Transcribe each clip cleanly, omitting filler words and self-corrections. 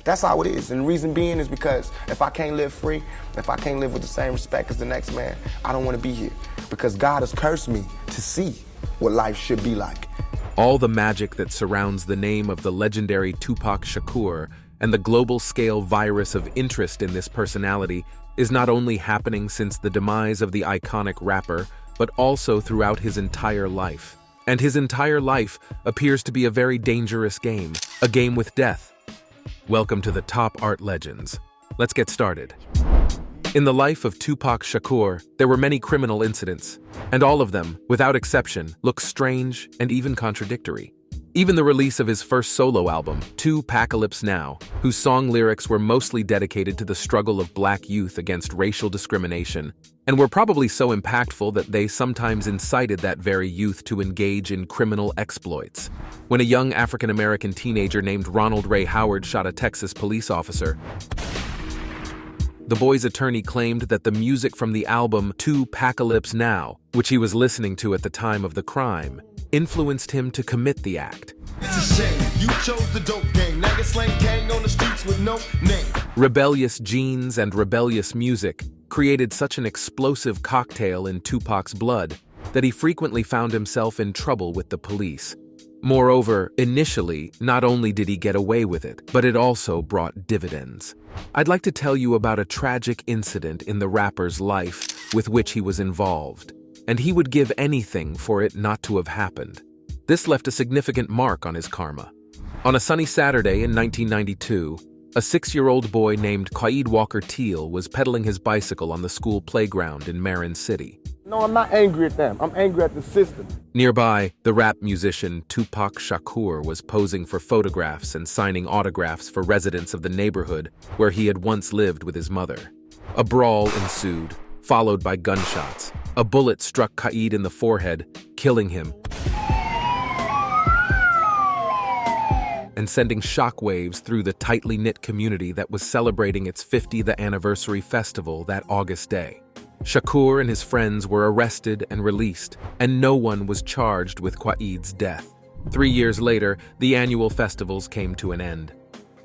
That's how it is. And the reason being is because if I can't live free, if I can't live with the same respect as the next man, I don't want to be here. Because God has cursed me to see what life should be like. All the magic that surrounds the name of the legendary Tupac Shakur and the global-scale virus of interest in this personality is not only happening since the demise of the iconic rapper, but also throughout his entire life. And his entire life appears to be a very dangerous game, a game with death. Welcome to the Top Art Legends. Let's get started. In the life of Tupac Shakur, there were many criminal incidents, and all of them, without exception, look strange and even contradictory. Even the release of his first solo album, Tupacalypse Now, whose song lyrics were mostly dedicated to the struggle of black youth against racial discrimination, and were probably so impactful that they sometimes incited that very youth to engage in criminal exploits. When a young African-American teenager named Ronald Ray Howard shot a Texas police officer, the boy's attorney claimed that the music from the album Tupacalypse Now, which he was listening to at the time of the crime, influenced him to commit the act. It's a shame you chose the dope game. Now you're slang gang on the streets with no name. Rebellious genes and rebellious music created such an explosive cocktail in Tupac's blood that he frequently found himself in trouble with the police. Moreover, initially, not only did he get away with it, but it also brought dividends. I'd like to tell you about a tragic incident in the rapper's life with which he was involved, and he would give anything for it not to have happened. This left a significant mark on his karma. On a sunny Saturday in 1992, a 6-year-old boy named Quaid Walker Teal was pedaling his bicycle on the school playground in Marin City. No, I'm not angry at them. I'm angry at the system. Nearby, the rap musician Tupac Shakur was posing for photographs and signing autographs for residents of the neighborhood where he had once lived with his mother. A brawl ensued, followed by gunshots. A bullet struck Quaid in the forehead, killing him and sending shockwaves through the tightly knit community that was celebrating its 50th anniversary festival that August day. Shakur and his friends were arrested and released, and no one was charged with Quaid's death. 3 years later, the annual festivals came to an end.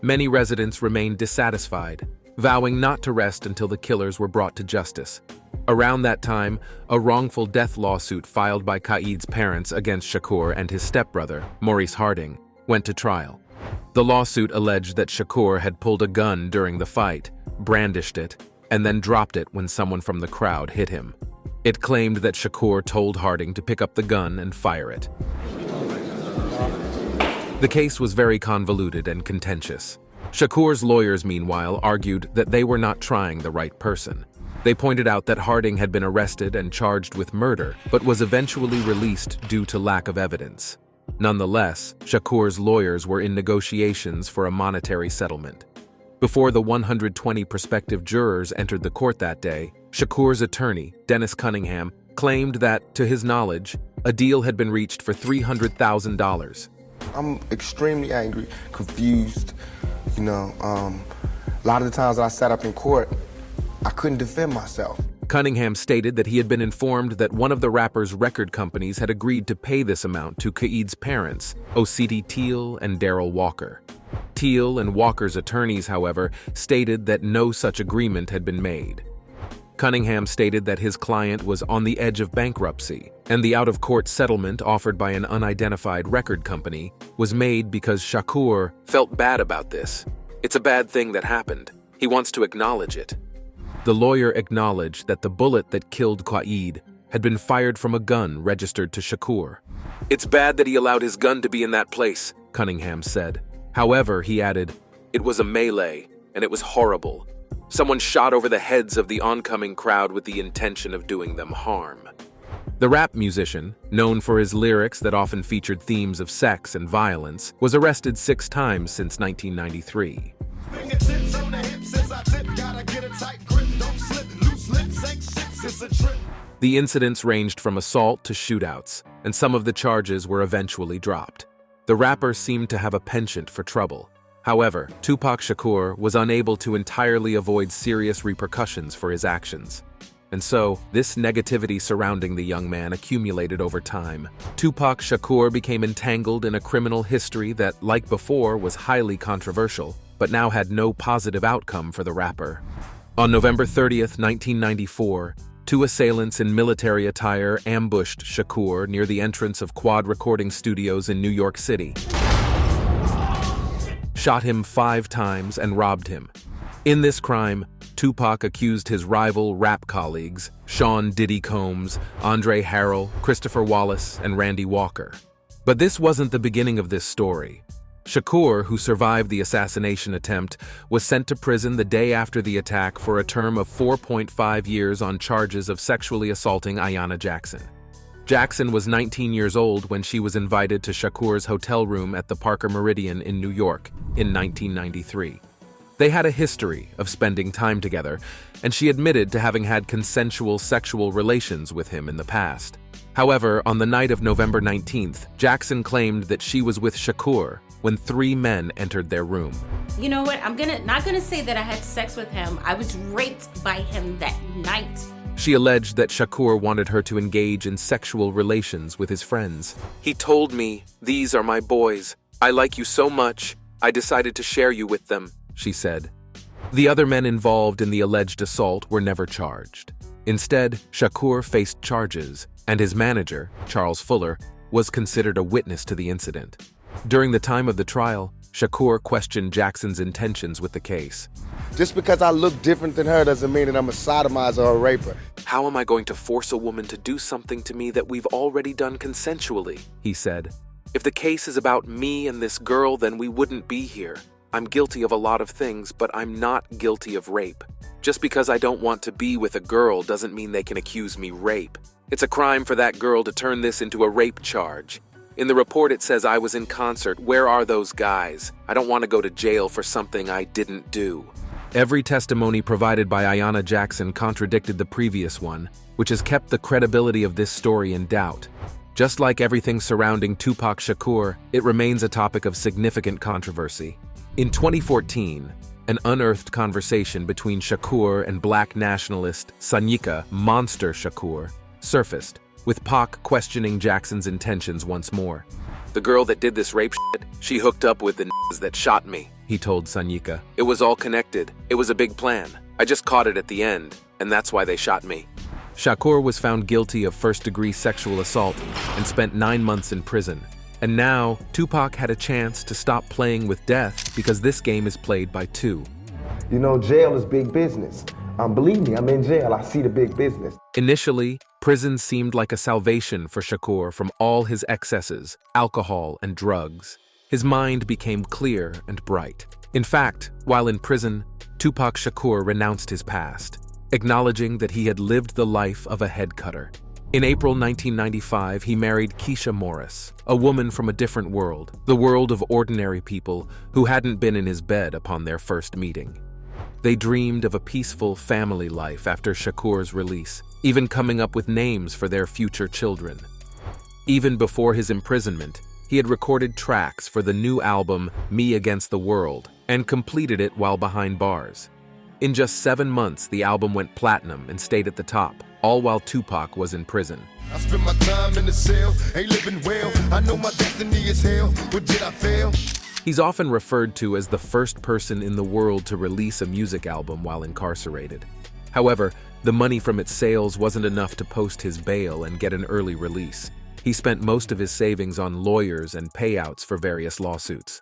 Many residents remained dissatisfied, vowing not to rest until the killers were brought to justice. Around that time, a wrongful death lawsuit filed by Quaid's parents against Shakur and his stepbrother, Maurice Harding, went to trial. The lawsuit alleged that Shakur had pulled a gun during the fight, brandished it, and then dropped it when someone from the crowd hit him. It claimed that Shakur told Harding to pick up the gun and fire it. The case was very convoluted and contentious. Shakur's lawyers, meanwhile, argued that they were not trying the right person. They pointed out that Harding had been arrested and charged with murder, but was eventually released due to lack of evidence. Nonetheless, Shakur's lawyers were in negotiations for a monetary settlement. Before the 120 prospective jurors entered the court that day, Shakur's attorney, Dennis Cunningham, claimed that, to his knowledge, a deal had been reached for $300,000. I'm extremely angry, confused. A lot of the times that I sat up in court, I couldn't defend myself. Cunningham stated that he had been informed that one of the rapper's record companies had agreed to pay this amount to Quaid's parents, Osidi Teal and Daryl Walker. Teal and Walker's attorneys, however, stated that no such agreement had been made. Cunningham stated that his client was on the edge of bankruptcy, and the out-of-court settlement offered by an unidentified record company was made because Shakur felt bad about this. It's a bad thing that happened. He wants to acknowledge it. The lawyer acknowledged that the bullet that killed Quaid had been fired from a gun registered to Shakur. "It's bad that he allowed his gun to be in that place," Cunningham said. However, he added, "It was a melee, and it was horrible. Someone shot over the heads of the oncoming crowd with the intention of doing them harm." The rap musician, known for his lyrics that often featured themes of sex and violence, was arrested 6 times since 1993. The incidents ranged from assault to shootouts, and some of the charges were eventually dropped. The rapper seemed to have a penchant for trouble. However, Tupac Shakur was unable to entirely avoid serious repercussions for his actions. And so, this negativity surrounding the young man accumulated over time. Tupac Shakur became entangled in a criminal history that, like before, was highly controversial. but now had no positive outcome for the rapper. On November 30th, 1994, two assailants in military attire ambushed Shakur near the entrance of Quad Recording Studios in New York City, shot him 5 times and robbed him. In this crime, Tupac accused his rival rap colleagues, Sean Diddy Combs, Andre Harrell, Christopher Wallace, and Randy Walker. But this wasn't the beginning of this story. Shakur, who survived the assassination attempt, was sent to prison the day after the attack for a term of 4.5 years on charges of sexually assaulting Ayanna Jackson. Jackson was 19 years old when she was invited to Shakur's hotel room at the Parker Meridien in New York in 1993. They had a history of spending time together, and she admitted to having had consensual sexual relations with him in the past. However, on the night of November 19th, Jackson claimed that she was with Shakur when 3 men entered their room. You know what? I'm not gonna say that I had sex with him. I was raped by him that night. She alleged that Shakur wanted her to engage in sexual relations with his friends. "He told me, 'These are my boys. I like you so much, I decided to share you with them,' she said. The other men involved in the alleged assault were never charged. Instead, Shakur faced charges, and his manager, Charles Fuller, was considered a witness to the incident. During the time of the trial, Shakur questioned Jackson's intentions with the case. Just because I look different than her doesn't mean that I'm a sodomizer or a raper. "How am I going to force a woman to do something to me that we've already done consensually?" he said. "If the case is about me and this girl, then we wouldn't be here. I'm guilty of a lot of things, but I'm not guilty of rape. Just because I don't want to be with a girl doesn't mean they can accuse me rape. It's a crime for that girl to turn this into a rape charge. In the report it says I was in concert. Where are those guys? I don't want to go to jail for something I didn't do." Every testimony provided by Ayanna Jackson contradicted the previous one, which has kept the credibility of this story in doubt. Just like everything surrounding Tupac Shakur, it remains a topic of significant controversy. In 2014, an unearthed conversation between Shakur and black nationalist Sanyika Monster Shakur surfaced, with Pac questioning Jackson's intentions once more. "The girl that did this rape shit, she hooked up with the n***s that shot me," he told Sanyika. "It was all connected. It was a big plan. I just caught it at the end, and that's why they shot me." Shakur was found guilty of first-degree sexual assault and spent 9 months in prison. And now, Tupac had a chance to stop playing with death because this game is played by 2. You know, jail is big business. Believe me, I'm in jail. I see the big business. Initially, prison seemed like a salvation for Shakur from all his excesses, alcohol, and drugs. His mind became clear and bright. In fact, while in prison, Tupac Shakur renounced his past, acknowledging that he had lived the life of a head cutter. In April 1995, he married Keisha Morris, a woman from a different world, the world of ordinary people who hadn't been in his bed upon their first meeting. They dreamed of a peaceful family life after Shakur's release, even coming up with names for their future children. Even before his imprisonment, he had recorded tracks for the new album Me Against the World and completed it while behind bars. In just 7 months, the album went platinum and stayed at the top, all while Tupac was in prison. I spend my time in the cell, ain't living well. I know my destiny is hell, but did I fail? He's often referred to as the first person in the world to release a music album while incarcerated. However, the money from its sales wasn't enough to post his bail and get an early release. He spent most of his savings on lawyers and payouts for various lawsuits.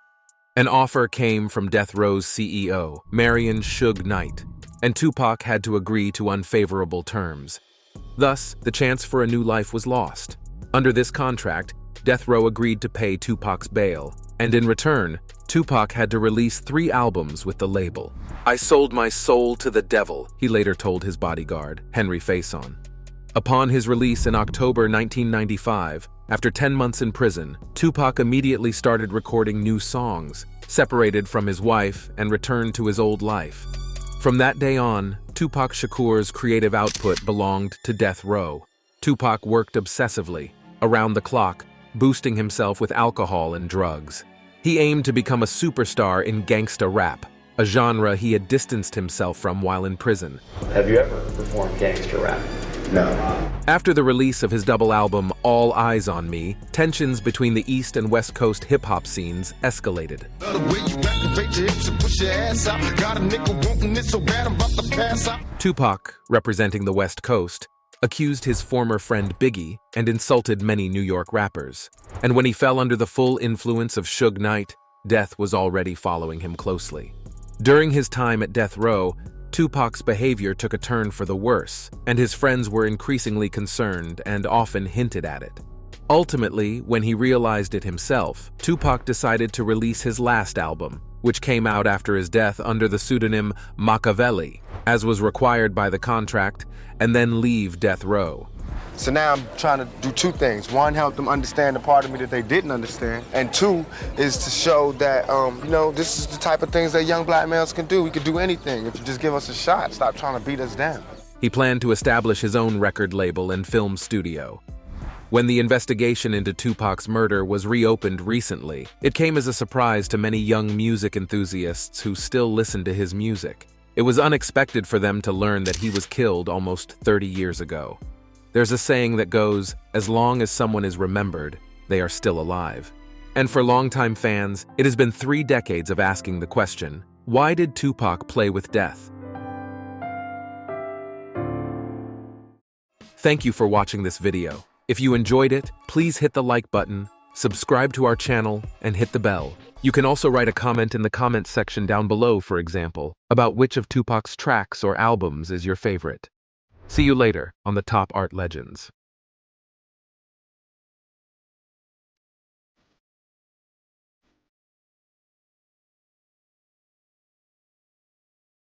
An offer came from Death Row's CEO, Marion Suge Knight, and Tupac had to agree to unfavorable terms. Thus, the chance for a new life was lost. Under this contract, Death Row agreed to pay Tupac's bail, and in return, Tupac had to release 3 albums with the label. "I sold my soul to the devil," he later told his bodyguard, Henry Faison. Upon his release in October 1995, after 10 months in prison, Tupac immediately started recording new songs, separated from his wife, and returned to his old life. From that day on, Tupac Shakur's creative output belonged to Death Row. Tupac worked obsessively, around the clock, boosting himself with alcohol and drugs. He aimed to become a superstar in gangsta rap, a genre he had distanced himself from while in prison. Have you ever performed gangster rap? No. After the release of his double album, All Eyes on Me, tensions between the East and West Coast hip-hop scenes escalated. Tupac, representing the West Coast, accused his former friend Biggie and insulted many New York rappers. And when he fell under the full influence of Suge Knight, death was already following him closely. During his time at death row, Tupac's behavior took a turn for the worse, and his friends were increasingly concerned and often hinted at it. Ultimately, when he realized it himself, Tupac decided to release his last album, which came out after his death under the pseudonym Machiavelli, as was required by the contract, and then leave death row. So now I'm trying to do two things. One, help them understand the part of me that they didn't understand. And two, is to show that, this is the type of things that young black males can do. We can do anything if you just give us a shot. Stop trying to beat us down. He planned to establish his own record label and film studio. When the investigation into Tupac's murder was reopened recently, it came as a surprise to many young music enthusiasts who still listen to his music. It was unexpected for them to learn that he was killed almost 30 years ago. There's a saying that goes, as long as someone is remembered, they are still alive. And for longtime fans, it has been 3 decades of asking the question, why did Tupac play with death? Thank you for watching this video. If you enjoyed it, please hit the like button, subscribe to our channel, and hit the bell. You can also write a comment in the comments section down below, for example, about which of Tupac's tracks or albums is your favorite. See you later on the Top Art Legends.